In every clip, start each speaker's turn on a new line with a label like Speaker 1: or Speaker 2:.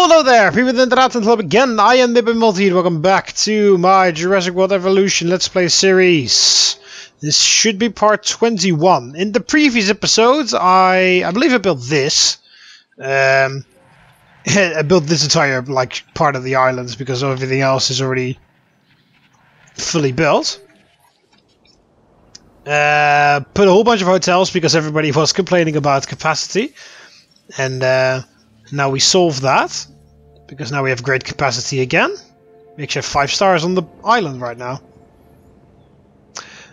Speaker 1: Hello there, people in the internet and club again. I am TheMBmulti and welcome back to my Jurassic World Evolution Let's Play series. This should be part 21. In the previous episodes, I believe I built this. I built this entire part of the islands because everything else is already fully built. Put a whole bunch of hotels because everybody was complaining about capacity, and now we solved that because now we have great capacity again. We actually have 5 stars on the island right now.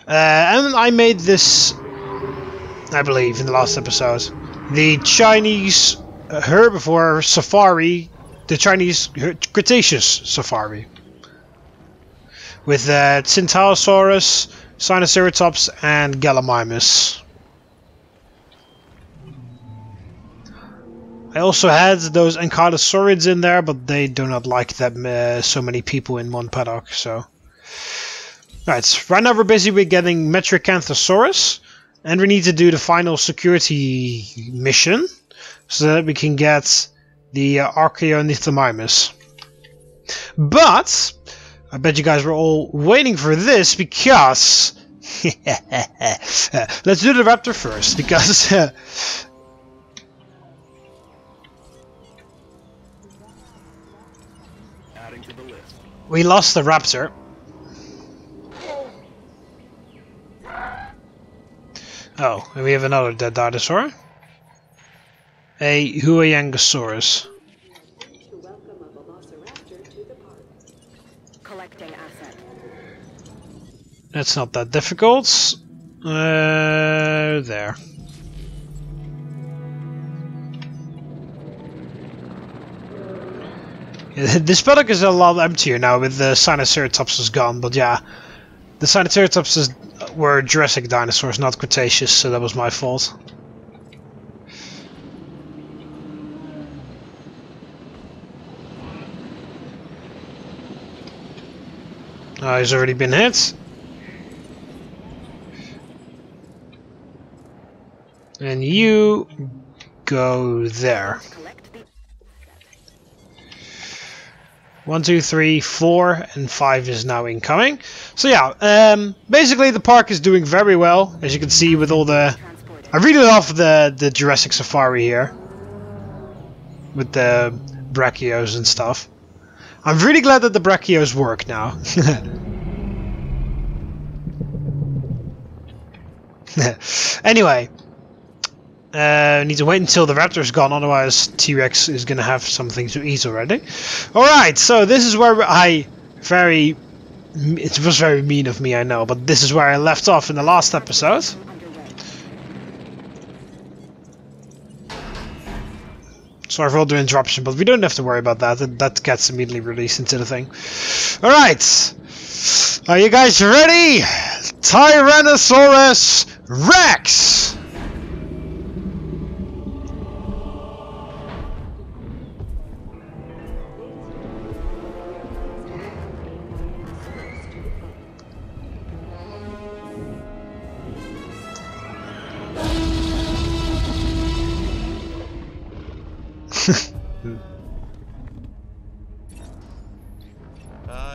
Speaker 1: And I made this, I believe, in the last episode, the Chinese herbivore safari, the Chinese Cretaceous safari, with Tyrannosaurus, Tyrannosaurus, and Gallimimus. I also had those Ankylosaurids in there, but they do not like that so many people in one paddock. So, right now we're busy with getting Metricanthosaurus, and we need to do the final security mission so that we can get the Archaeonythomimus. But I bet you guys were all waiting for this because let's do the raptor first, because we lost the raptor. Oh, and we have another dead dinosaur. A Huayangosaurus. That's not that difficult. There. This paddock is a lot emptier now with the Tyrannosaurus gone, but yeah, the Tyrannosaurus were Jurassic dinosaurs, not Cretaceous, so that was my fault. Oh, he's already been hit. And you go there. 1, 2, 3, 4, and 5 is now incoming. So yeah, basically the park is doing very well, as you can see with all the... I really love the Jurassic Safari here, with the brachios and stuff. I'm really glad that the brachios work now. Anyway, need to wait until the raptor's gone, otherwise T-Rex is gonna have something to eat already. Alright, so this is where it was very mean of me, I know, but this is where I left off in the last episode. Sorry for all the interruption, but we don't have to worry about that. That gets immediately released into the thing. Alright, are you guys ready? Tyrannosaurus Rex!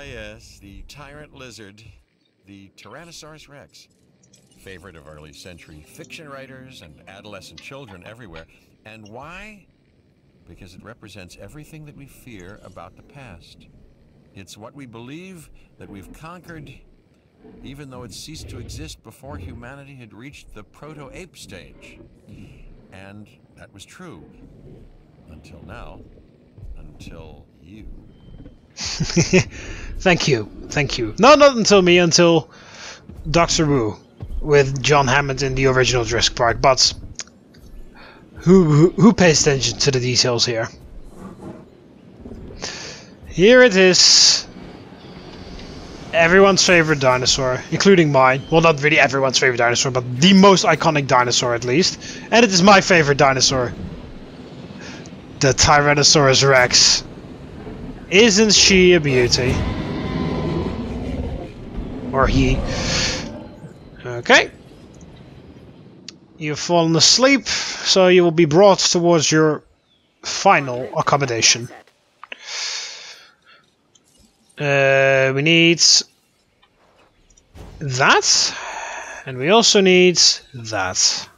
Speaker 2: Yes, the tyrant lizard, the Tyrannosaurus Rex. Favorite of early century fiction writers and adolescent children everywhere. And why? Because it represents everything that we fear about the past. It's what we believe that we've conquered, even though it ceased to exist before humanity had reached the proto-ape stage. And that was true. Until now. Until you.
Speaker 1: Thank you. No, not until me, until Dr. Wu with John Hammond in the original Jurassic Park, but who pays attention to the details here? Here it is. Everyone's favorite dinosaur, including mine. Well, not really everyone's favorite dinosaur, but the most iconic dinosaur at least. And it is my favorite dinosaur. The Tyrannosaurus Rex. Isn't she a beauty? Or he. Okay. You've fallen asleep, so you will be brought towards your final accommodation. We need that, and we also need that.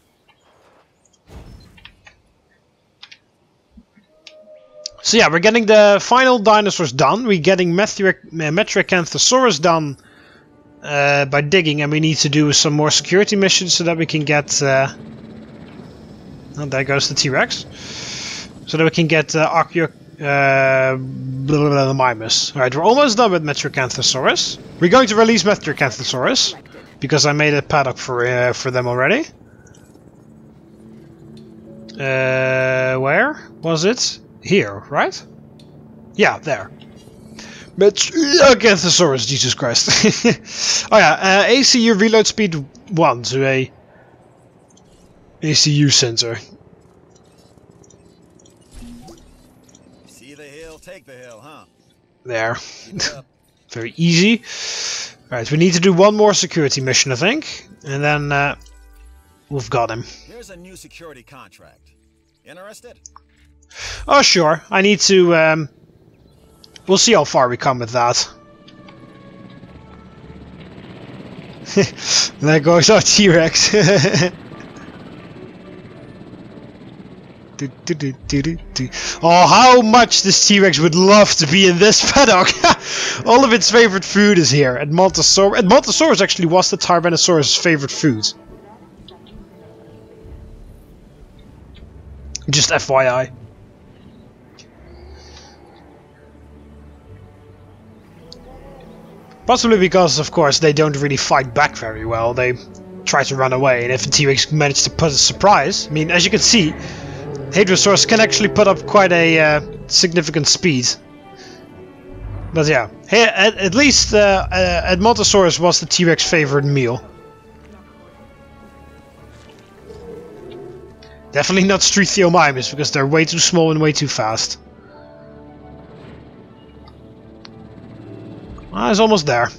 Speaker 1: So yeah, we're getting the final dinosaurs done. We're getting Metriacanthosaurus done by digging, and we need to do some more security missions so that we can get... oh, there goes the T-Rex. So that we can get Mimus. Alright, we're almost done with Metriacanthosaurus. We're going to release Metriacanthosaurus, because I made a paddock for them already. Where was it? Here, right? Yeah, there. Metriacanthosaurus, Jesus Christ. Oh yeah, ACU reload speed 1 to a ACU sensor.
Speaker 3: See the hill, take the hill, huh?
Speaker 1: There. Very easy. Right, we need to do one more security mission, I think. And then we've got him.
Speaker 3: Here's a new security contract. Interested?
Speaker 1: Oh, sure. I need to... we'll see how far we come with that. There goes our T-Rex. Oh, how much this T-Rex would love to be in this paddock! All of its favorite food is here. Edmontosaurus actually was the Tyrannosaurus' favorite food. Just FYI. Possibly because, of course, they don't really fight back very well. They try to run away, and if the T-Rex managed to put a surprise... I mean, as you can see, Hadrosaurus can actually put up quite a significant speed. But yeah, hey, at least Edmontosaurus was the T-Rex favorite meal. Definitely not TheMBmulti, because they're way too small and way too fast. It's almost there.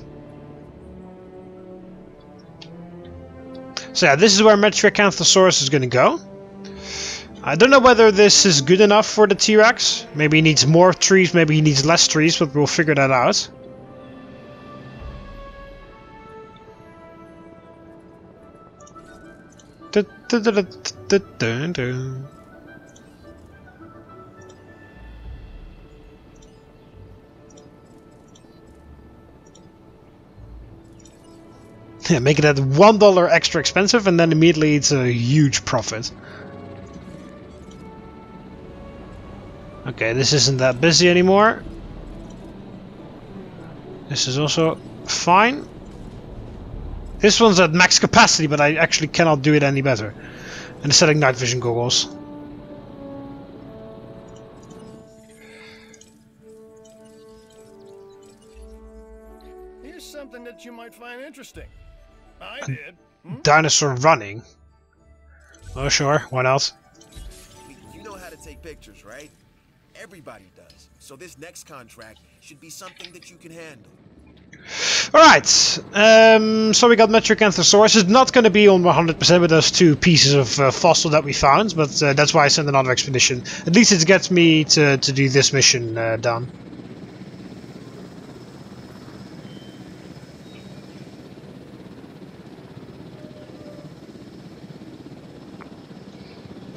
Speaker 1: So yeah, this is where Metriacanthosaurus is going to go. I don't know whether this is good enough for the T-Rex. Maybe he needs more trees, maybe he needs less trees, but we'll figure that out. Yeah, make it at $1 extra expensive, and then immediately it's a huge profit. Okay, this isn't that busy anymore. This is also fine. This one's at max capacity, but I actually cannot do it any better. And setting night vision goggles.
Speaker 4: Here's something that you might find interesting. I did.
Speaker 1: Dinosaur running. Oh sure, why not?
Speaker 3: You know how to take pictures, right? Everybody does. So this next contract should be something that you can handle.
Speaker 1: Alright, so we got Metriacanthosaurus. It's not going to be on 100% with those two pieces of fossil that we found, but that's why I sent another expedition. At least it gets me to do this mission done.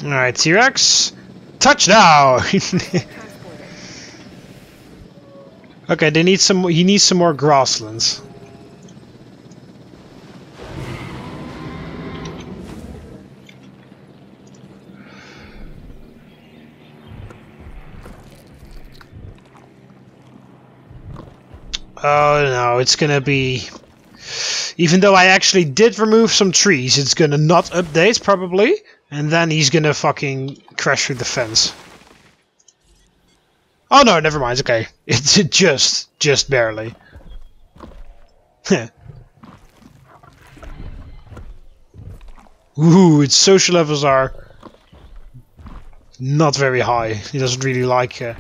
Speaker 1: Alright, T-Rex. Touchdown! Okay, they need some. He needs some more grasslands. Oh no, it's gonna be. Even though I actually did remove some trees, it's gonna not update probably, and then he's gonna fucking crash through the fence. Oh no, never mind. Okay, it's just barely. Ooh, its social levels are not very high. He doesn't really like. But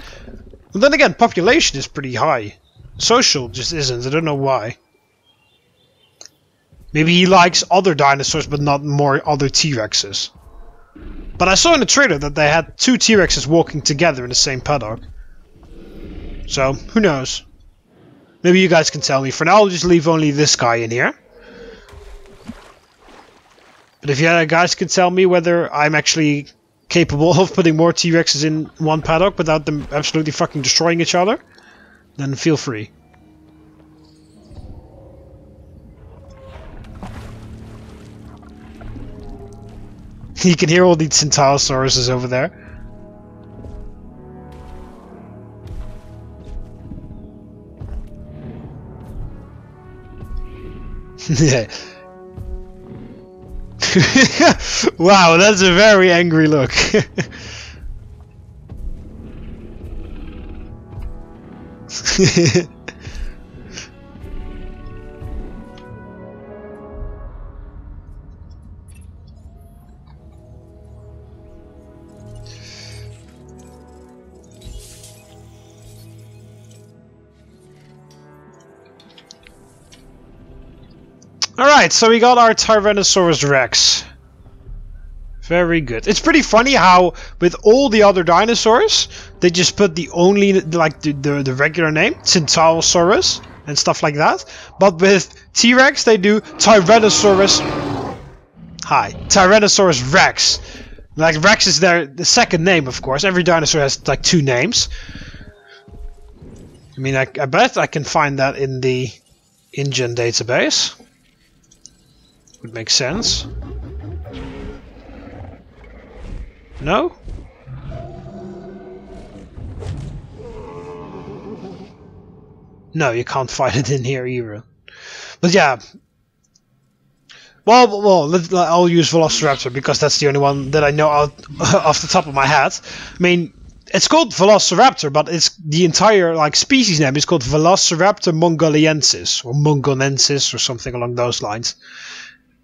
Speaker 1: then again, population is pretty high. Social just isn't. I don't know why. Maybe he likes other dinosaurs, but not more other T-Rexes. But I saw in the trailer that they had two T-Rexes walking together in the same paddock. So, who knows? Maybe you guys can tell me. For now, I'll just leave only this guy in here. But if you guys can tell me whether I'm actually capable of putting more T-Rexes in one paddock without them absolutely fucking destroying each other, then feel free. You can hear all these Tyrannosauruses over there. Yeah. Wow, that's a very angry look. Alright, so we got our Tyrannosaurus Rex. Very good. It's pretty funny how with all the other dinosaurs, they just put the only, like the regular name, Tyrannosaurus and stuff like that. But with T-Rex, they do Tyrannosaurus. Hi, Tyrannosaurus Rex. Like Rex is the second name, of course. Every dinosaur has like 2 names. I mean, I bet I can find that in the InGen database. Would make sense. No? No, you can't find it in here either. But yeah. Well, I'll use Velociraptor because that's the only one that I know out off the top of my head. I mean, it's called Velociraptor, but it's the entire like species name is called Velociraptor mongoliensis or mongonensis or something along those lines.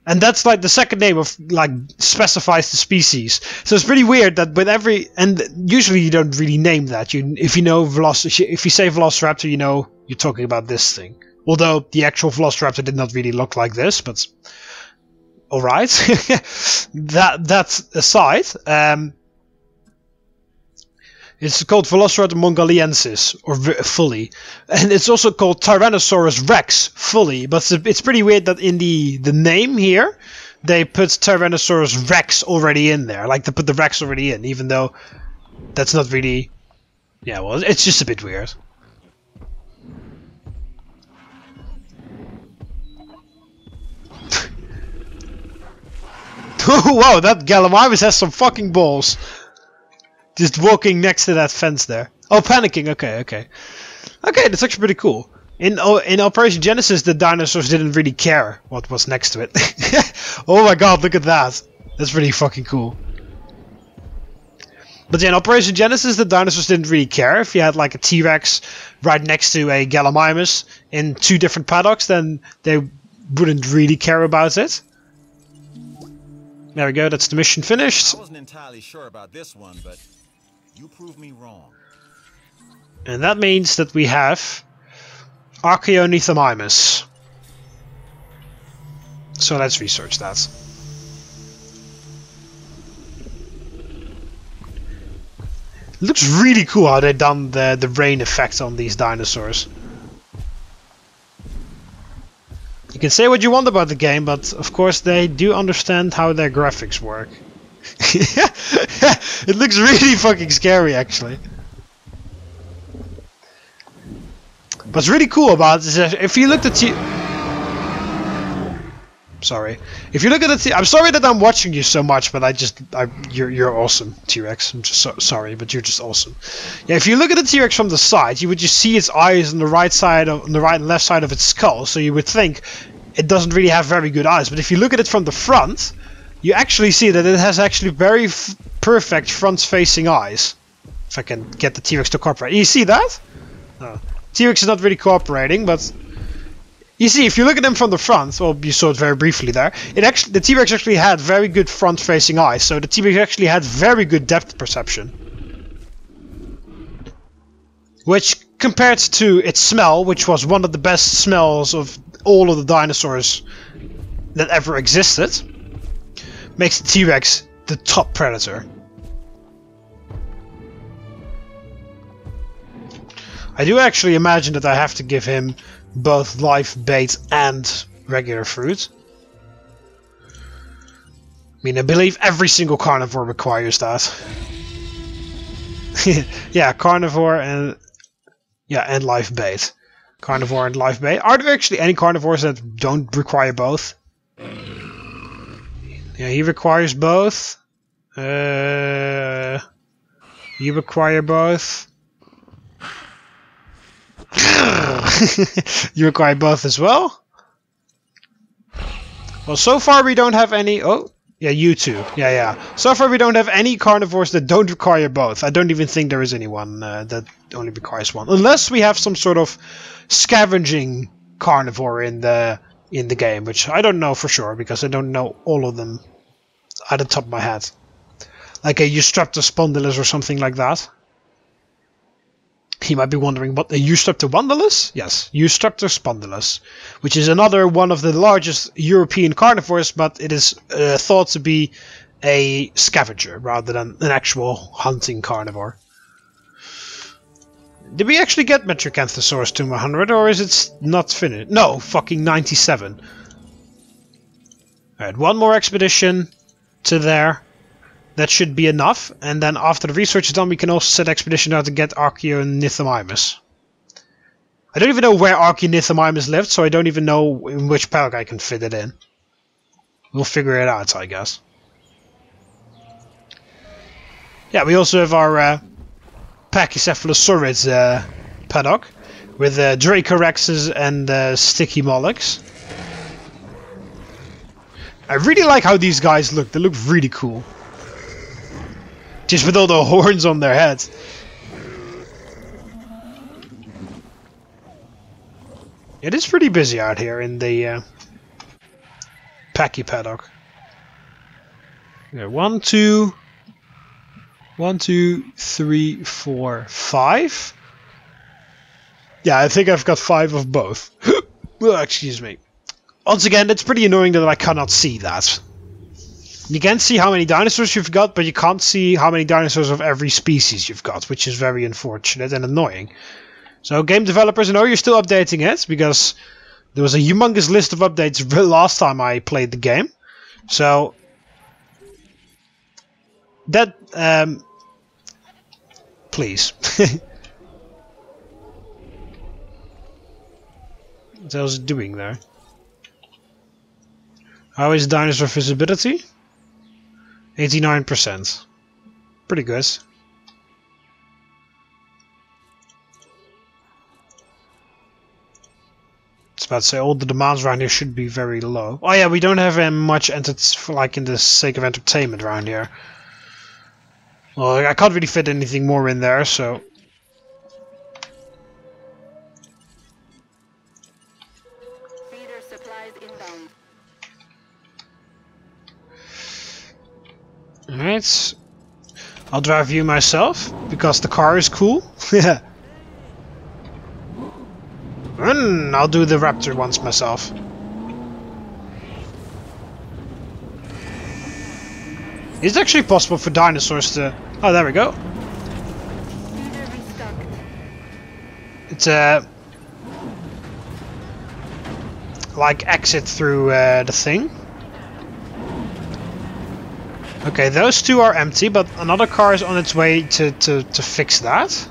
Speaker 1: And that's like the second name of like specifies the species. So it's pretty weird that with every, and usually you don't really name that. If you know if you say Velociraptor, you know you're talking about this thing. Although the actual Velociraptor did not really look like this, but all right. that aside, it's called Velociraptor mongoliensis, or fully. And it's also called Tyrannosaurus Rex, fully. But it's pretty weird that in the name here, they put Tyrannosaurus Rex already in there. Like, they put the Rex already in, even though that's not really... Yeah, well, it's just a bit weird. Oh, wow, that Gallimimus has some fucking balls. Just walking next to that fence there. Oh, panicking. Okay, okay. Okay, that's actually pretty cool. In Operation Genesis, the dinosaurs didn't really care what was next to it. Oh my god, look at that. That's pretty fucking cool. But yeah, in Operation Genesis, the dinosaurs didn't really care. If you had like a T-Rex right next to a Gallimimus in 2 different paddocks, then they wouldn't really care about it. There we go, that's the mission finished.
Speaker 3: I wasn't entirely sure about this one, but you proved me wrong.
Speaker 1: And that means that we have TheMBmulti. So let's research that. It looks really cool how they've done the rain effect on these dinosaurs. You can say what you want about the game, but of course they do understand how their graphics work. It looks really fucking scary, actually. What's really cool about it is that if you look at Sorry. If you look at the I'm sorry that I'm watching you so much, but you're awesome, T-Rex. I'm just sorry, but you're just awesome. Yeah, if you look at the T-Rex from the side, you would just see its eyes on the right and left side of its skull, so you would think it doesn't really have very good eyes. But if you look at it from the front, you actually see that it has actually very perfect front-facing eyes. If I can get the T-Rex to cooperate. You see that? Oh. T-Rex is not really cooperating, but you see, if you look at them from the front, well, you saw it very briefly there, the T-Rex actually had very good front-facing eyes, so the T-Rex actually had very good depth perception. Which, compared to its smell, which was one of the best smells of all of the dinosaurs that ever existed, makes the T-Rex the top predator. I do actually imagine that I have to give him both live bait and regular fruit. I mean, I believe every single carnivore requires that. Yeah, carnivore and live bait. Carnivore and live bait. Are there actually any carnivores that don't require both? Yeah, he requires both. You require both. You require both as well. Well, so far we don't have any. Oh, yeah, you too. Yeah. So far we don't have any carnivores that don't require both. I don't even think there is anyone that only requires one, unless we have some sort of scavenging carnivore in the game, which I don't know for sure because I don't know all of them at the top of my head. Like a Eustreptus spondylus or something like that. He might be wondering what a Eustreptus spondylus? Yes, Eustreptus spondylus, which is another one of the largest European carnivores, but it is thought to be a scavenger rather than an actual hunting carnivore. Did we actually get Metricanthosaurus to 100, or is it not finished? No, fucking 97. Alright, one more expedition to there. That should be enough, and then after the research is done we can also set expedition out to get Archaeonithomimus. I don't even know where Archaeonithomimus lived, so I don't even know in which paddock I can fit it in. We'll figure it out, I guess. Yeah, we also have our Pachycephalosaurids paddock with Dracorexes and Sticky Molluks. I really like how these guys look. They look really cool. Just with all the horns on their heads. It is pretty busy out here in the Pachy paddock. Yeah, 1, 2, 3, 4, 5. Yeah, I think I've got 5 of both. Oh, excuse me. Once again, it's pretty annoying that I cannot see that. You can see how many dinosaurs you've got, but you can't see how many dinosaurs of every species you've got, which is very unfortunate and annoying. So game developers, I know you're still updating it, because there was a humongous list of updates last time I played the game. So that, please. What else is it doing there? How is dinosaur visibility? 89%. Pretty good. I was about to say all the demands around here should be very low. Oh yeah, we don't have much like in the sake of entertainment around here. Well, I can't really fit anything more in there, so.
Speaker 5: Feeder supplies inbound.
Speaker 1: Alright. I'll drive you myself, because the car is cool. And I'll do the Raptor once myself. Is it actually possible for dinosaurs to... Oh, there we go. It's like exit through the thing. Okay, those two are empty, but another car is on its way to fix that.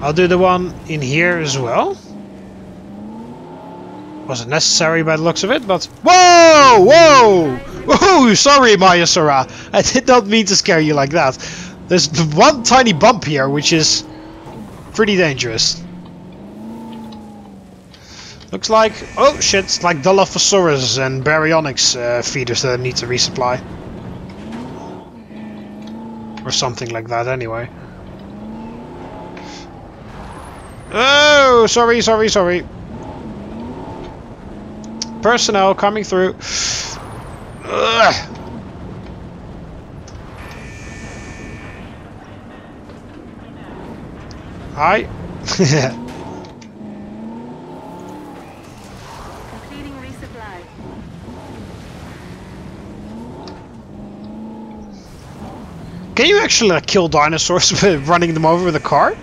Speaker 1: I'll do the one in here as well. Wasn't necessary by the looks of it, but... Whoa! Whoa! Whoa! Sorry, Mayasura. I did not mean to scare you like that. There's one tiny bump here, which is pretty dangerous. Looks like... Oh, shit. It's like Dilophosaurus and Baryonyx feeders that I need to resupply. Or something like that, anyway. Oh! Sorry, sorry, sorry. Personnel coming through. Ugh. Hi.
Speaker 5: Completing resupply.
Speaker 1: Can you actually kill dinosaurs by running them over with a car?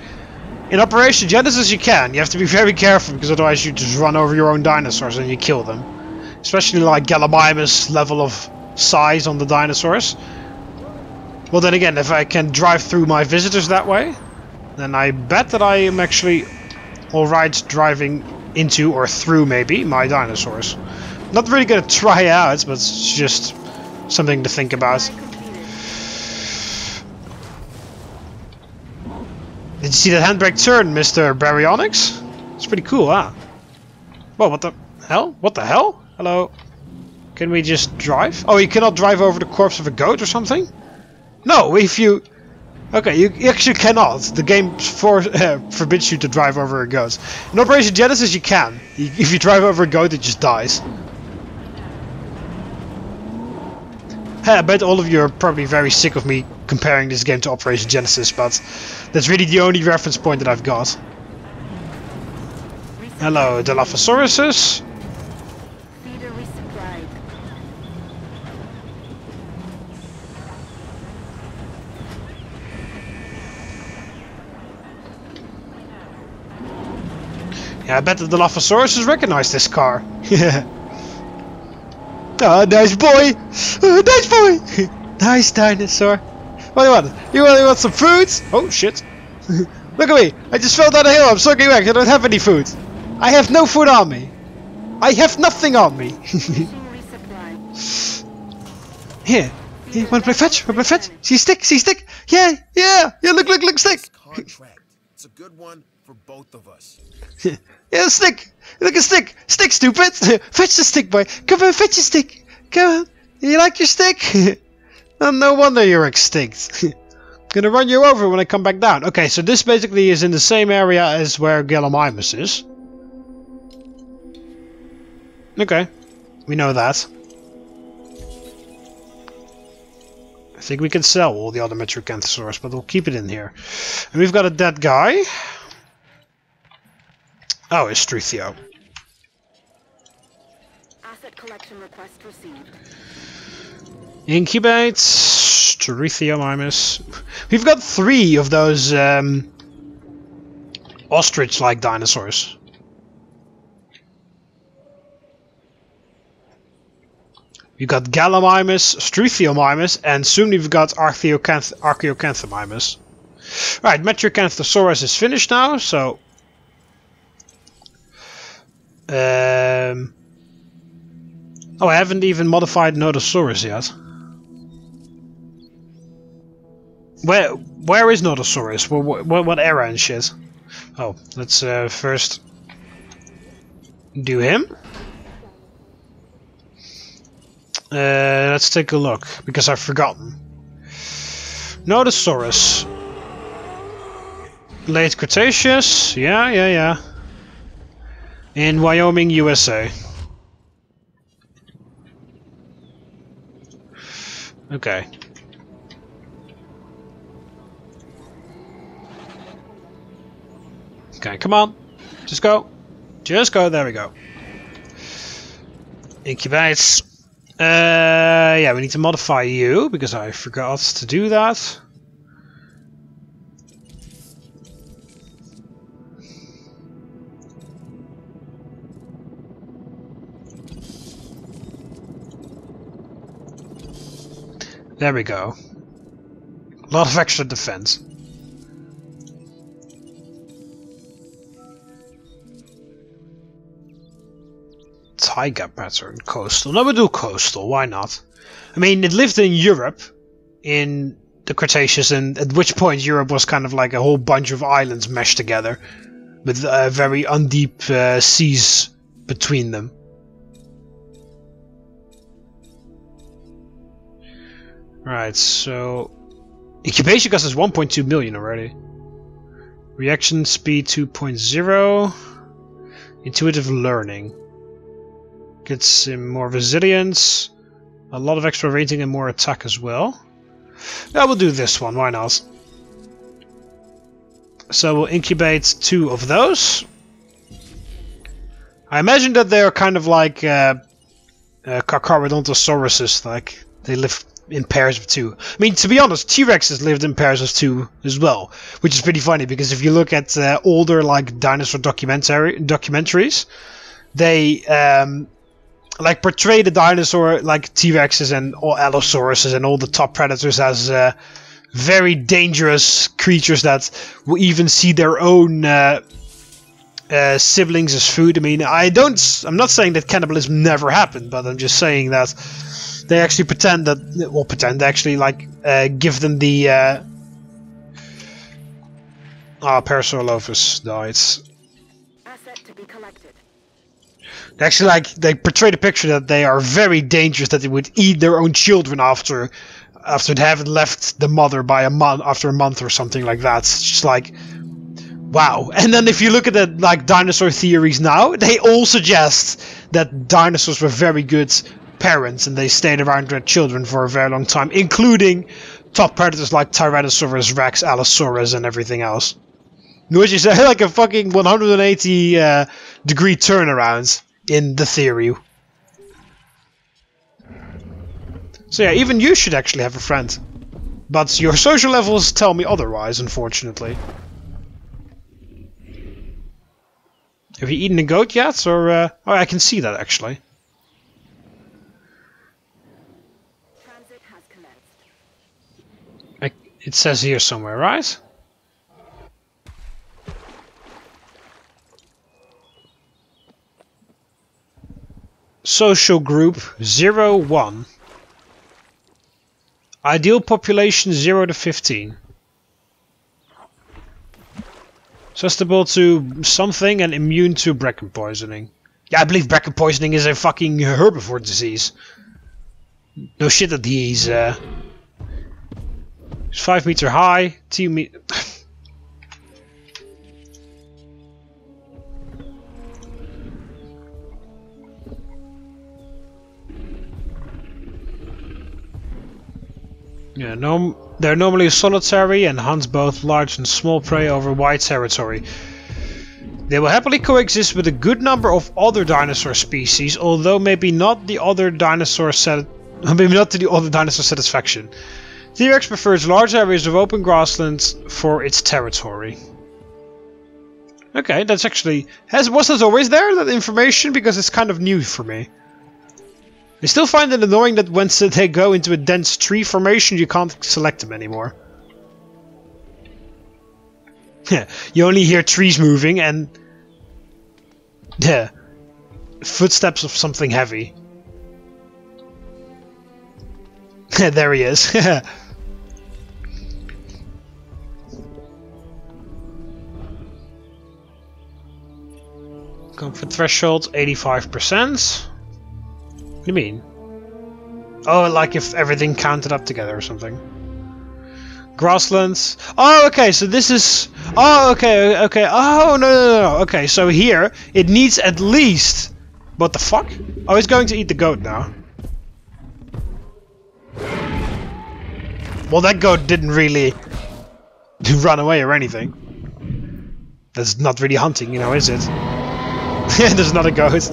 Speaker 1: In Operation Genesis you can. You have to be very careful because otherwise you just run over your own dinosaurs and you kill them. Especially like Gallimimus level of size on the dinosaurs. Well then again, if I can drive through my visitors that way, then I bet that I am actually alright driving into or through maybe my dinosaurs. Not really gonna try out, but it's just something to think about. Did you see that handbrake turn, Mr. Baryonyx? It's pretty cool, huh? Whoa, what the hell? What the hell? Hello? Can we just drive? Oh, you cannot drive over the corpse of a goat or something? No, if you... Okay, you actually cannot. The game forbids you to drive over a goat. In Operation Genesis you can. If you drive over a goat it just dies. Hey, I bet all of you are probably very sick of me comparing this game to Operation Genesis, but that's really the only reference point that I've got. Hello, Dilophosauruses.
Speaker 5: Feeder resupplied.
Speaker 1: Yeah, I bet the Dilophosauruses recognize this car. Yeah. Oh, nice boy! Oh, nice boy! Nice dinosaur. What do you want? You want some food? Oh shit! Look at me! I just fell down a hill. I'm soaking wet. I don't have any food. I have no food on me. I have nothing on me. Here, wanna play fetch? Wanna play fetch? See stick? See stick? Yeah, yeah, yeah. Look, stick.
Speaker 3: Contract. It's a good one for both of us.
Speaker 1: Yeah, stick. Look at stick. Stick, stupid. Fetch the stick, boy. Come on, fetch the stick. Come on. You like your stick? Oh, no wonder you're extinct. Gonna run you over when I come back down. Okay, so this basically is in the same area as where Gallimimus is. Okay, we know that. I think we can sell all the other Metrocanthosaurus, but we'll keep it in here. And we've got a dead guy. Oh, it's Struthio.
Speaker 5: Asset collection request received.
Speaker 1: Incubate, Struthiomimus. We've got 3 of those ostrich-like dinosaurs. We've got Gallimimus, Struthiomimus, and soon we've got Archaeocanthomimus. Right, Metrocanthosaurus is finished now, so... Oh, I haven't even modified Nodosaurus yet. Where is Nodosaurus? What era and shit? Oh, let's first do him. Let's take a look, because I've forgotten. Nodosaurus. Late Cretaceous. Yeah. In Wyoming, USA. Okay. Okay, come on. Just go. Just go. There we go. Incubates. Yeah, we need to modify you, because I forgot to do that. There we go. A lot of extra defense. Taiga pattern, coastal. No, we'll do coastal, why not? I mean, it lived in Europe in the Cretaceous, and at which point Europe was kind of like a whole bunch of islands meshed together with very undeep seas between them. Right, so incubation cost us 1.2 million already. Reaction speed 2.0. Intuitive learning. Gets him more resilience, a lot of extra rating and more attack as well. Yeah, we'll do this one, why not? So we'll incubate 2 of those. I imagine that they're kind of like Carcharodontosauruses, like they live in pairs of 2. I mean, to be honest, T-Rexes lived in pairs of 2 as well, which is pretty funny because if you look at older like dinosaur documentaries, they like portray the dinosaur like T-Rexes and all Allosauruses and all the top predators as very dangerous creatures that will even see their own siblings as food. I mean, I'm not saying that cannibalism never happened, but I'm just saying that they actually pretend that, well, they actually like give them the Parasaurolophus died.
Speaker 5: Asset to be collected.
Speaker 1: Actually, like, they portray the picture that they are very dangerous, that they would eat their own children after they haven't left the mother by after a month or something like that. It's just like, wow. And then if you look at the like dinosaur theories now, they all suggest that dinosaurs were very good parents and they stayed around their children for a very long time, including top predators like Tyrannosaurus, Rex, Allosaurus, and everything else. Which is like a fucking 180 degree turnaround in the theory. So yeah, even you should actually have a friend. But your social levels tell me otherwise, unfortunately. Have you eaten a goat yet? Or oh, I can see that actually.
Speaker 5: Transit has commenced.
Speaker 1: It says here somewhere, right? Social group 01. Ideal population 0 to 15. Susceptible to something and immune to bracken poisoning. Yeah, I believe bracken poisoning is a fucking herbivore disease. No shit that he's 5 meter high, 2 meter. Yeah, they're normally solitary and hunt both large and small prey over wide territory. They will happily coexist with a good number of other dinosaur species, although maybe not the other dinosaur maybe not to the other dinosaur satisfaction. T-Rex prefers large areas of open grasslands for its territory. Okay, that's actually was that always there, that information? Because it's kind of new for me. I still find it annoying that once they go into a dense tree formation, you can't select them anymore. You only hear trees moving and footsteps of something heavy. There he is. Comfort threshold 85%. What do you mean? Oh, like if everything counted up together or something. Grasslands. Oh, okay, so this is... Oh, okay. Oh, no. Okay, so here, it needs at least... What the fuck? Oh, he's going to eat the goat now. Well, that goat didn't really run away or anything. That's not really hunting, you know, is it? There's not a goat.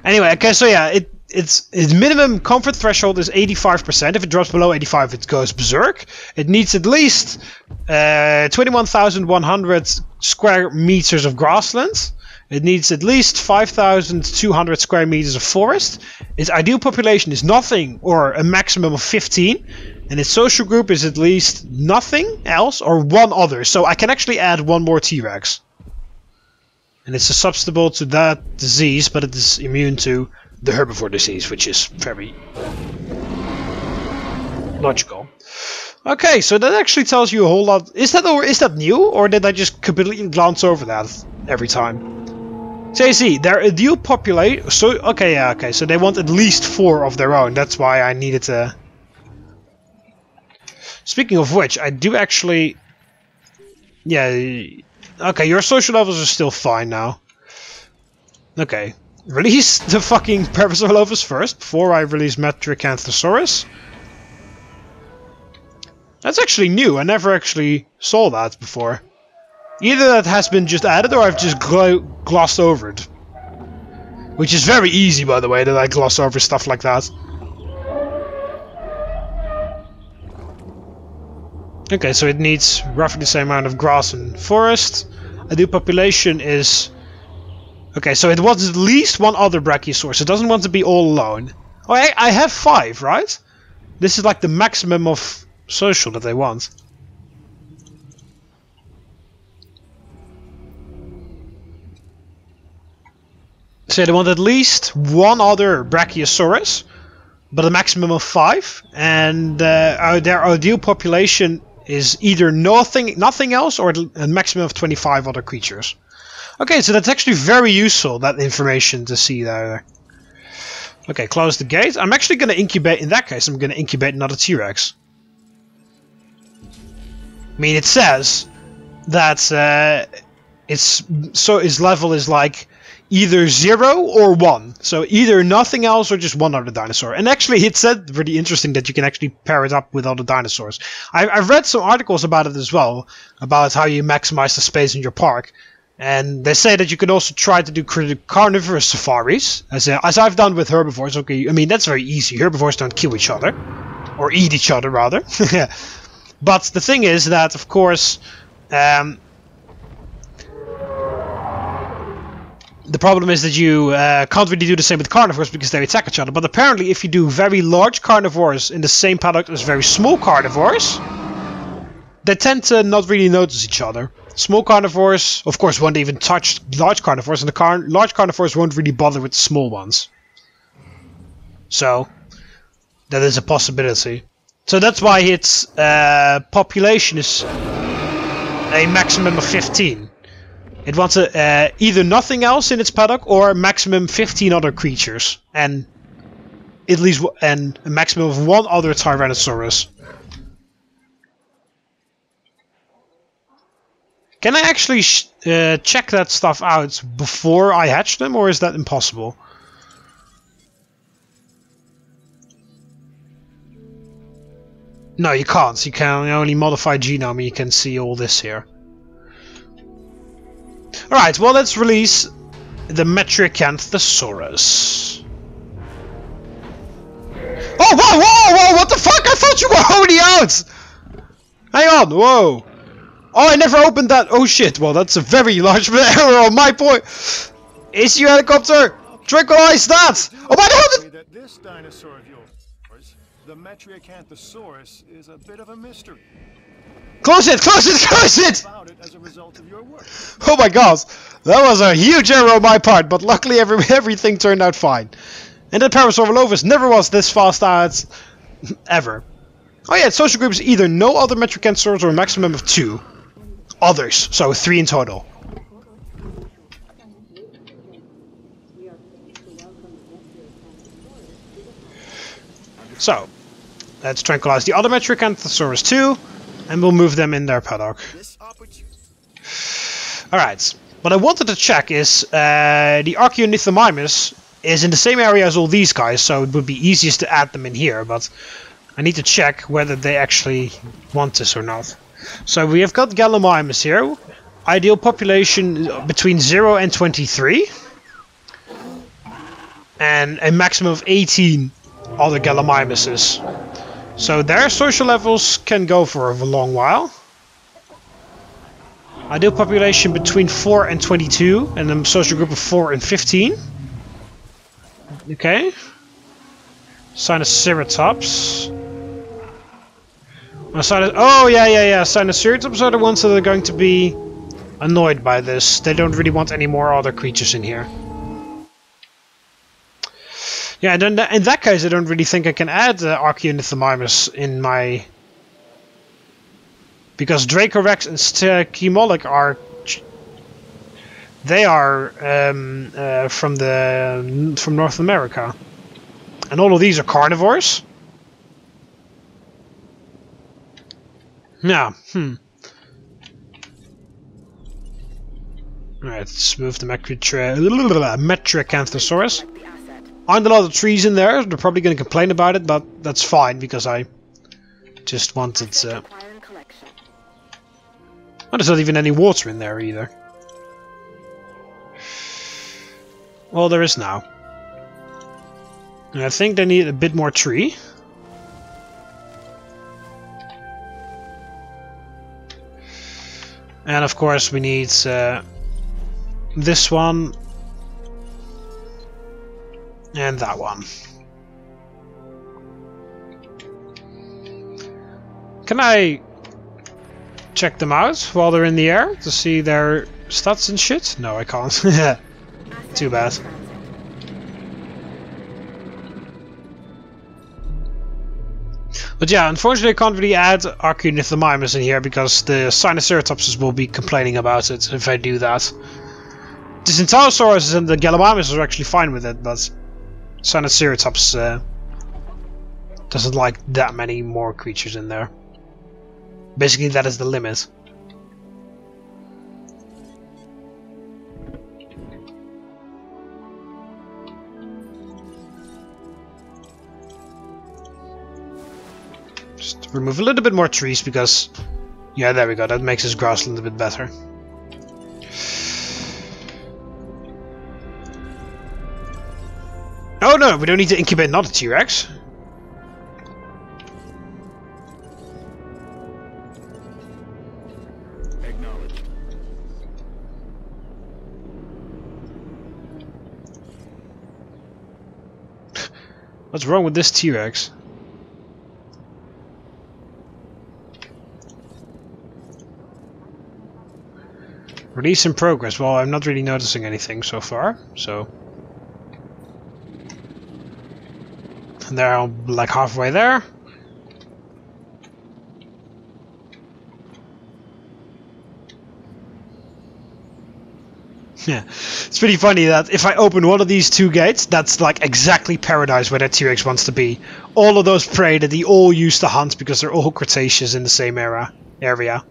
Speaker 1: Anyway, okay, so yeah, its minimum comfort threshold is 85%. If it drops below 85, it goes berserk. It needs at least 21,100 square meters of grassland. It needs at least 5,200 square meters of forest. Its ideal population is nothing or a maximum of 15. And its social group is at least nothing else or one other. So I can actually add one more T-Rex. And it's susceptible to that disease, but it is immune to the herbivore disease, which is very logical. Okay, so that actually tells you a whole lot. Is that new, or did I just completely glance over that every time? So you see, their ideal population. So okay, yeah, okay. So they want at least 4 of their own. That's why I needed to. Speaking of which, I do actually. Yeah. Okay, your social levels are still fine now. Okay. Release the fucking Parasaurolophus first, before I release Metricanthosaurus. That's actually new, I never actually saw that before. Either that has been just added, or I've just glossed over it. Which is very easy, by the way, that I gloss over stuff like that. Okay, so it needs roughly the same amount of grass and forest. Ideal population is... Okay, so it wants at least one other Brachiosaurus. It doesn't want to be all alone. Oh, I have 5, right? This is like the maximum of social that they want. So they want at least one other Brachiosaurus, but a maximum of 5. And their ideal population is either nothing else or a maximum of 25 other creatures. Okay, so that's actually very useful, that information to see there. Okay, close the gate. I'm actually going to incubate, in that case, I'm going to incubate another T-Rex. I mean, it says that its level is like either 0 or 1. So either nothing else or just one other dinosaur. And actually it said really interesting that you can actually pair it up with other dinosaurs. I've read some articles about it as well, about how you maximize the space in your park. And they say that you can also try to do carnivorous safaris, as I've done with herbivores. Okay, I mean, that's very easy. Herbivores don't kill each other. Or eat each other, rather. But the thing is that, of course... the problem is that you can't really do the same with carnivores because they attack each other. But apparently if you do very large carnivores in the same paddock as very small carnivores, they tend to not really notice each other. Small carnivores, of course, won't even touch large carnivores, and the large carnivores won't really bother with the small ones. So, that is a possibility. So that's why its population is a maximum of 15. It wants either nothing else in its paddock or maximum 15 other creatures, and at least a maximum of one other Tyrannosaurus. Can I actually check that stuff out before I hatch them, or is that impossible? No, you can't. You can only modify genome, and you can see all this here. Alright, well, let's release the Metriacanthosaurus. Oh, whoa, whoa, whoa, what the fuck? I thought you were already out! Hang on, whoa. Oh, I never opened that. Oh shit, well, that's a very large error on my point. Is your helicopter? Tranquilize that! Oh my god!
Speaker 4: That this dinosaur of yours, the Metriacanthosaurus, is a bit of a mystery.
Speaker 1: Close it, close it, close it!
Speaker 4: About it as a result of your work.
Speaker 1: Oh my gosh, that was a huge error on my part, but luckily everything turned out fine. And the Parasaurolophus never was this fast out ever. Oh yeah, social groups either no other Metriacanthosaurus or a maximum of 2 others, so 3 in total. So, let's tranquilize the other Metriacanthosaurus too, and we'll move them in their paddock. Alright, what I wanted to check is the Archaeornithomimus is in the same area as all these guys, so it would be easiest to add them in here, but I need to check whether they actually want this or not. So we have got Gallimimus here, ideal population between 0 and 23, and a maximum of 18 other Gallimimuses. So their social levels can go for a long while. Ideal population between 4 and 22, and a social group of 4 and 15. Okay. Sinoceratops. Oh, yeah. Sinoceratops are the ones that are going to be annoyed by this. They don't really want any more other creatures in here. Yeah, and then in that case, I don't really think I can add Archaeornithomimus in my... Because Dracorex and Stachymolic are... They are from North America. And all of these are carnivores. Yeah, Alright, let's move the Metriacanthosaurus. Aren't a lot of trees in there, they're probably going to complain about it, but that's fine, because I just wanted... Oh, there's not even any water in there either. Well, there is now. And I think they need a bit more tree. And of course we need this one and that one. Can I check them out while they're in the air to see their stats and shit? No, I can't. Too bad. But yeah, unfortunately I can't really add TheMBmulti in here because the Tyrannosaurus will be complaining about it if I do that. The Tyrannosaurus and the TheMBmulti are actually fine with it, but Tyrannosaurus doesn't like that many more creatures in there. Basically that is the limit. Just remove a little bit more trees because, yeah, there we go, that makes this grassland a bit better. Oh no, we don't need to incubate another T-Rex.
Speaker 4: Acknowledged.
Speaker 1: What's wrong with this T-Rex? Release in progress. Well, I'm not really noticing anything so far, so... And they're like halfway there. Yeah, it's pretty funny that if I open one of these two gates, that's like exactly paradise where that T-Rex wants to be. All of those prey that he all used to hunt because they're all Cretaceous in the same area.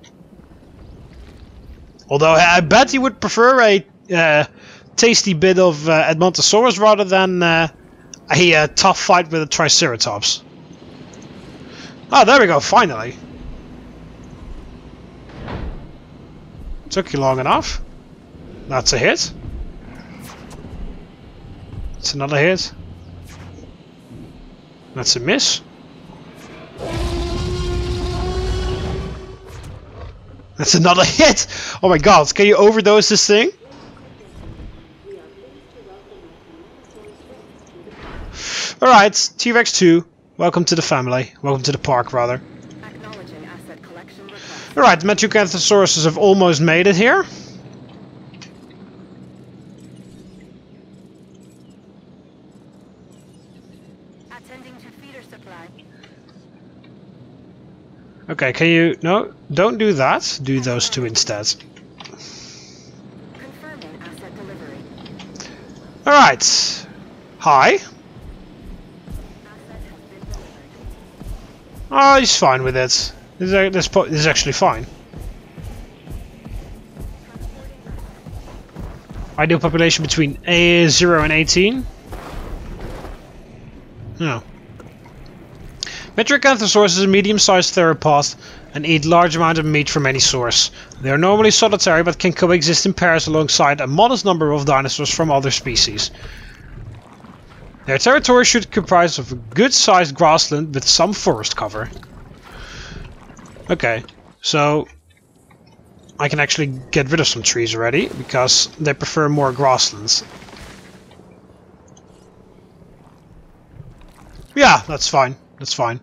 Speaker 1: Although I bet he would prefer a tasty bit of Edmontosaurus rather than a tough fight with a Triceratops. Oh, there we go, finally. Took you long enough. That's a hit. That's another hit. That's a miss. That's another hit! Oh my god, can you overdose this thing? Alright, T-Rex 2, welcome to the family. Welcome to the park, rather.
Speaker 5: Acknowledging asset collection request.
Speaker 1: Alright, the Metricanthosauruses have almost made it here.
Speaker 5: Attending to feeder supply.
Speaker 1: Okay, can you... No, don't do that. Do those two instead.
Speaker 5: Confirming asset delivery.
Speaker 1: Alright. Hi.
Speaker 5: Asset has been delivered.
Speaker 1: Oh, he's fine with it. This is actually fine. Ideal population between 0 and 18. No. Metricanthrosaurus is a medium-sized theropod and eat large amount of meat from any source. They are normally solitary but can coexist in pairs alongside a modest number of dinosaurs from other species. Their territory should comprise of a good-sized grassland with some forest cover. Okay, so I can actually get rid of some trees already because they prefer more grasslands. Yeah, that's fine. That's fine.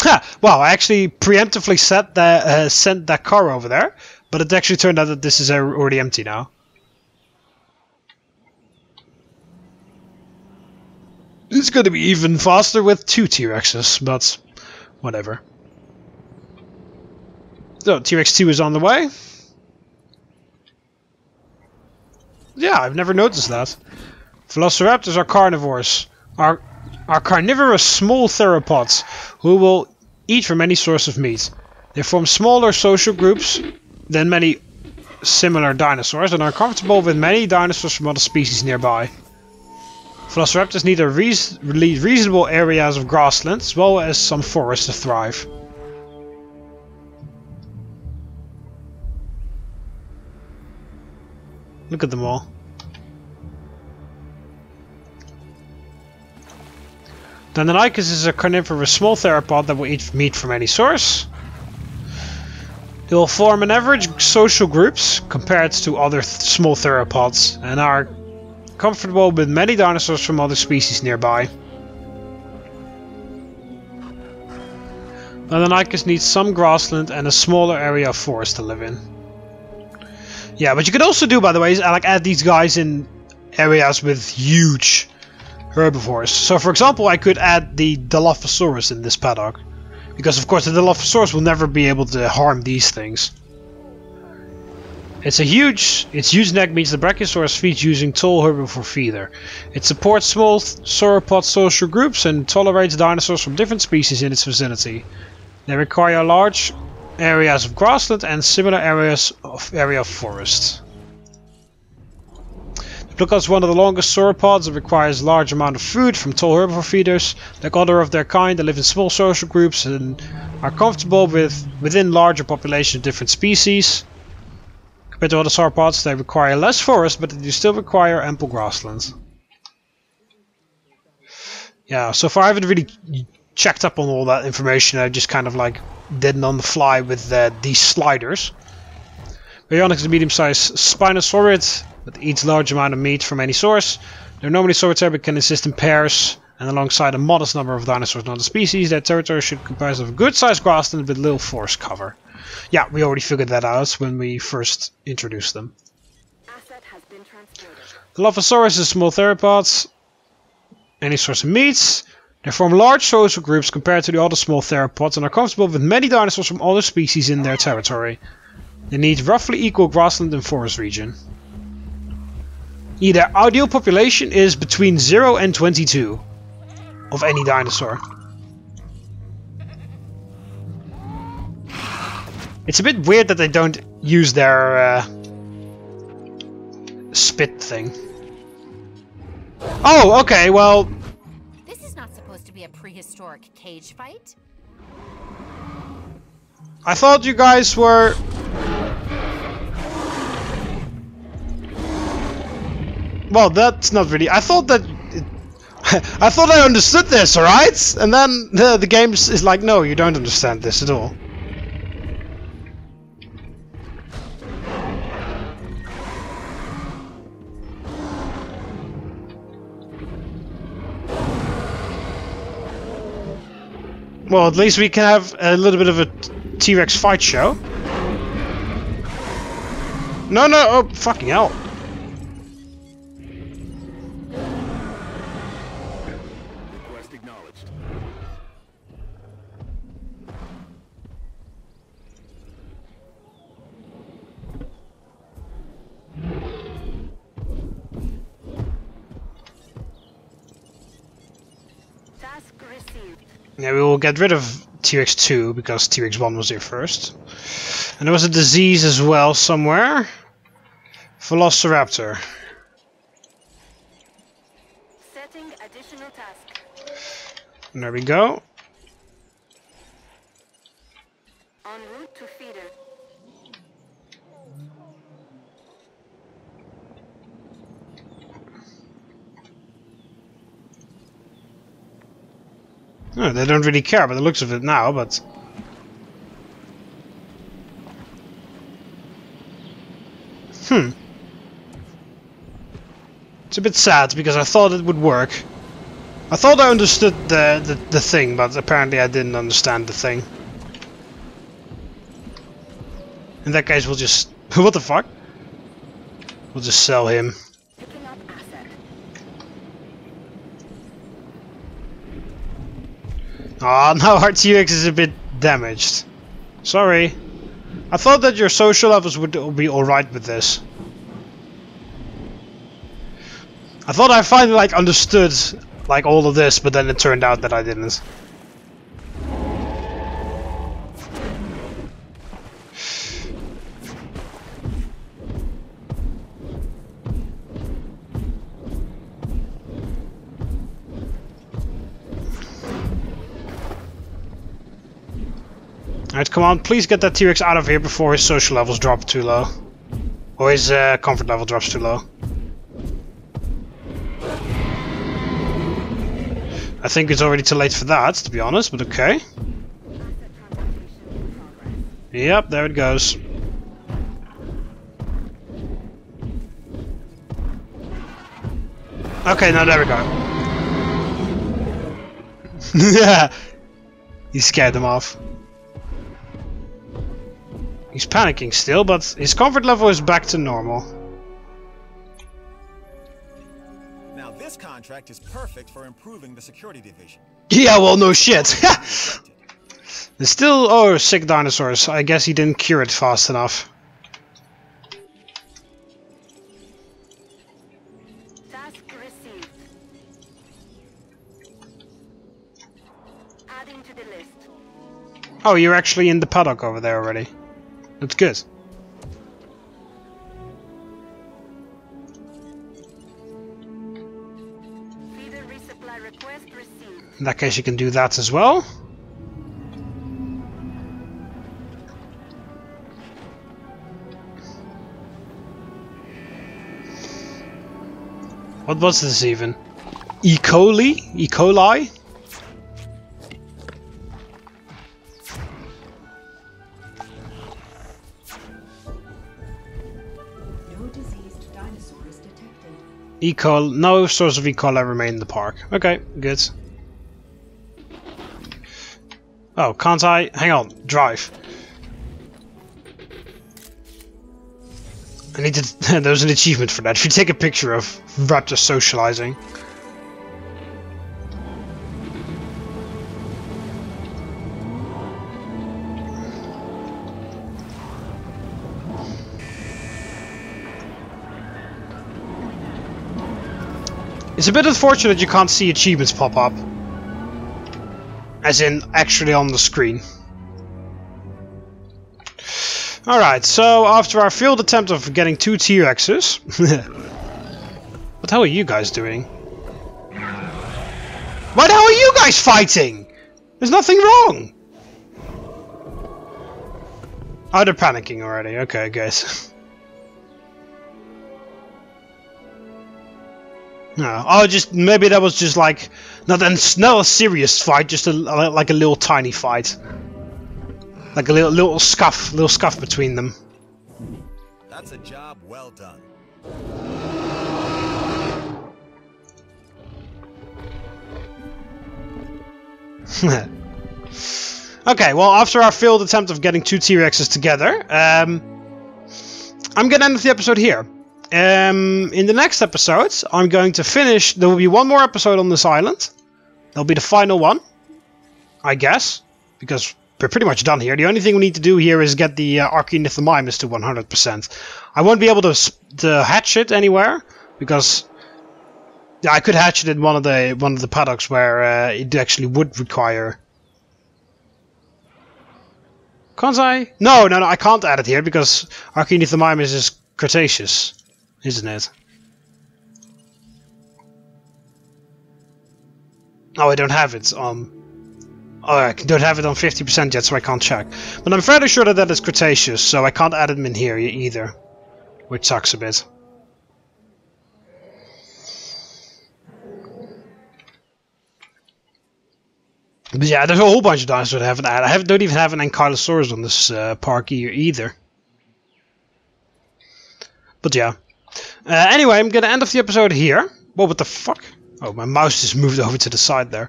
Speaker 1: Ha! Well, I actually preemptively sent that car over there, but it actually turned out that this is already empty now. It's going to be even faster with 2 T-Rexes, but whatever. So, T-Rex 2 is on the way. Yeah, I've never noticed that. Velociraptors are carnivores. Are carnivorous small theropods who will eat from any source of meat. They form smaller social groups than many similar dinosaurs and are comfortable with many dinosaurs from other species nearby. Velociraptors need reasonable areas of grassland as well as some forests to thrive. Look at them all. Deinonychus is a carnivorous small theropod that will eat meat from any source. They will form an average social groups compared to other small theropods and are comfortable with many dinosaurs from other species nearby. Deinonychus needs some grassland and a smaller area of forest to live in. Yeah, but you could also do, by the way, is like add these guys in areas with huge herbivores. So for example, I could add the Dilophosaurus in this paddock. Because of course the Dilophosaurus will never be able to harm these things. Its huge neck means the Brachiosaurus feeds using tall herbivore feeder. It supports small sauropod social groups and tolerates dinosaurs from different species in its vicinity. They require large areas of grassland and similar areas of forest. Diploca is one of the longest sauropods and requires large amount of food from tall herbivore feeders. Like other of their kind, they live in small social groups and are comfortable within larger populations of different species. Compared to other sauropods, they require less forest, but they do still require ample grasslands. Yeah, so far I haven't really checked up on all that information. I just kind of like did it on the fly with these sliders. Baryonyx is a medium-sized spinosaurid that eats large amount of meat from any source. They're normally solitary but can exist in pairs, and alongside a modest number of dinosaurs and other species, their territory should comprise of a good-sized grassland with little forest cover. Yeah, we already figured that out when we first introduced them.
Speaker 5: Asset has been transported.
Speaker 1: Dilophosaurus is small theropods. Any source of meat. They form large social groups compared to the other small theropods and are comfortable with many dinosaurs from other species in their territory. They need roughly equal grassland and forest region. Their ideal population is between 0 and 22 of any dinosaur. It's a bit weird that they don't use their spit thing. Oh, okay, well...
Speaker 6: This is not supposed to be a prehistoric cage fight.
Speaker 1: I thought you guys were... Well, that's not really... I thought that... I thought I understood this, alright? And then the game is like, no, you don't understand this at all. Well, at least we can have a little bit of a T-Rex fight show. No, no, oh, fucking hell.
Speaker 4: Request acknowledged.
Speaker 5: Task received.
Speaker 1: Yeah, we will get rid of T-Rex 2 because T-Rex 1 was here first. And there was a disease as well somewhere. Velociraptor.
Speaker 5: Setting additional task.
Speaker 1: And there we go.
Speaker 5: En route to feeder.
Speaker 1: Oh, they don't really care by the looks of it now, but... It's a bit sad because I thought it would work. I thought I understood the thing, but apparently I didn't understand the thing. In that case, we'll just... What the fuck? We'll just sell him.
Speaker 5: Picking up asset.
Speaker 1: Ah, now our T-Rex is a bit damaged. Sorry. I thought that your social levels would be alright with this. I thought I finally like understood like all of this, but then it turned out that I didn't. Alright, come on, please get that T-Rex out of here before his social levels drop too low. Or his comfort level drops too low. I think it's already too late for that, to be honest, but okay.
Speaker 5: Asset transportation in progress.
Speaker 1: Yep, there it goes. Okay, now there we go. Yeah, he scared them off. He's panicking still, but his comfort level is back to normal.
Speaker 3: Now this contract is perfect for improving the security division.
Speaker 1: Yeah, well, no shit. There's still... Oh, sick dinosaurs. I guess he didn't cure it fast enough.
Speaker 5: Task received. Adding to the list.
Speaker 1: Oh, you're actually in the paddock over there already. That's good.
Speaker 5: Feeder resupply request received.
Speaker 1: In that case, you can do that as well. What was this even? E. coli? E. coli?
Speaker 7: No diseased dinosaurs detected.
Speaker 1: E. coli. No source of E. coli remain in the park. Okay, good. Oh, can't I? Hang on, drive. I need to. There's an achievement for that. If you take a picture of raptors socializing. It's a bit unfortunate you can't see achievements pop up. As in, actually on the screen. Alright, so after our failed attempt of getting 2 T-Rexes... What the hell are you guys doing? Why the hell are you guys fighting? There's nothing wrong! Oh, they're panicking already. Okay, guys. No. Oh, just maybe that was just like not a serious fight, just like a little tiny fight. Like a little scuff between them.
Speaker 3: That's a job well done.
Speaker 1: Okay, well, after our failed attempt of getting 2 T-Rexes together, I'm gonna end the episode here. In the next episode, I'm going to finish. There will be one more episode on this island. That'll be the final one, I guess, because we're pretty much done here. The only thing we need to do here is get the TheMBmulti to 100%. I won't be able to hatch it anywhere because yeah, I could hatch it in one of the paddocks where it actually would require. Can't I? No, I can't add it here because TheMBmulti is Cretaceous, isn't it? Oh, I don't have it on. Oh, I don't have it on 50% yet, so I can't check. But I'm fairly sure that is Cretaceous, so I can't add them in here either, which sucks a bit. But yeah, there's a whole bunch of dinosaurs I haven't added. I don't even have an Ankylosaurus on this park either. But yeah. Anyway, I'm gonna end off the episode here. What the fuck? Oh, my mouse just moved over to the side there.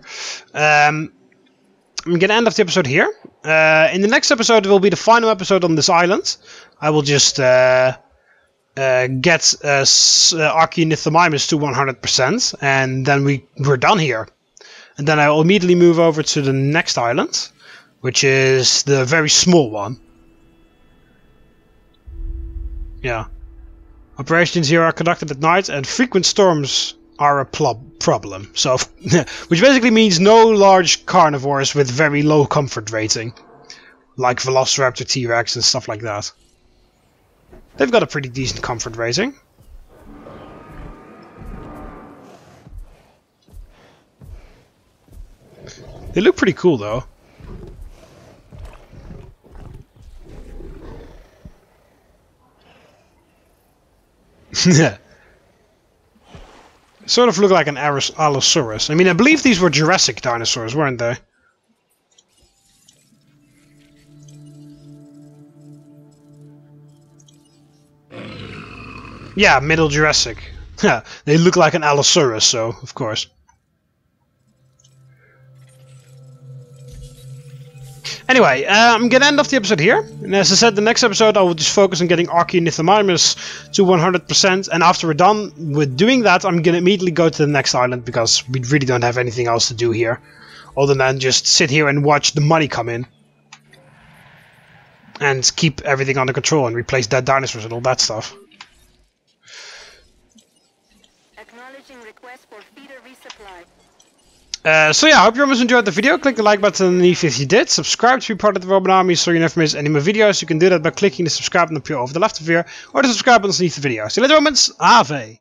Speaker 1: I'm gonna end off the episode here. In the next episode, it will be the final episode on this island. I will just get TheMBmulti to 100%, and then we're done here. And then I will immediately move over to the next island, which is the very small one. Yeah. Operations here are conducted at night, and frequent storms are a problem. So, which basically means no large carnivores with very low comfort rating, like Velociraptor, T-Rex, and stuff like that. They've got a pretty decent comfort rating. They look pretty cool, though. Sort of look like an Allosaurus. I mean, I believe these were Jurassic dinosaurs, weren't they? Yeah, Middle Jurassic. They look like an Allosaurus, so of course. Anyway, I'm gonna end off the episode here. And as I said, the next episode I will just focus on getting TheMBmulti to 100%. And after we're done with doing that, I'm gonna immediately go to the next island because we really don't have anything else to do here, other than just sit here and watch the money come in. And keep everything under control and replace dead dinosaurs and all that stuff.
Speaker 5: Acknowledging request for feeder resupply.
Speaker 1: So yeah, I hope you almost enjoyed the video. Click the like button underneath if you did. Subscribe to be part of the TheMBmulti so you never miss any of my videos. You can do that by clicking the subscribe button up here over the left of here, or the subscribe button underneath the video. See you later, moments. Ave.